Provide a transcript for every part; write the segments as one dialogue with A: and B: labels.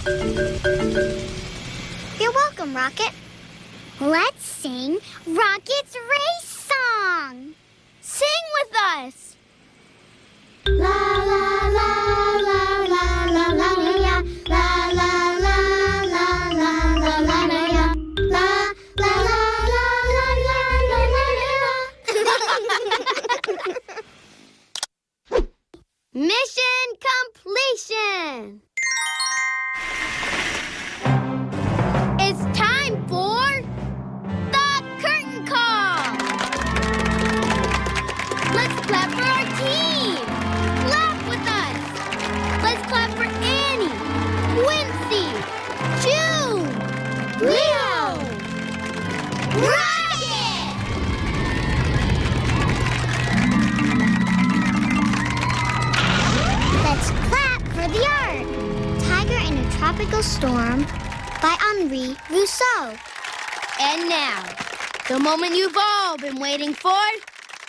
A: You're welcome, Rocket. Let's sing Rocket's race song. Sing with us. La la la la la la la la la la la la la la la la la la la. Mission completion. It's time for the curtain call. Let's clap for our team. Clap with us. Let's clap for Annie, Quincy, June, Leo, Rocket. Let's clap for the art. Tiger in a Tropical Storm by Henri Rousseau. And now, the moment you've all been waiting for.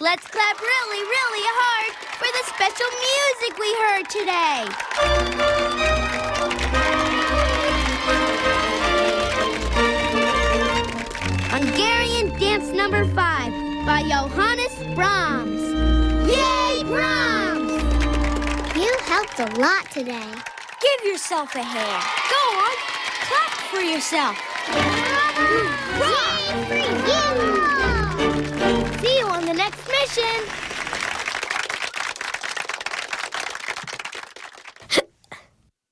A: Let's clap really, really hard for the special music we heard today. Hungarian Dance Number 5 by Johannes Brahms. Yay, Brahms! You helped a lot today.
B: Give yourself a hand. Go on, clap for yourself.
A: Yay for you!
B: See you on the next mission.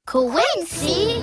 A: Quincy!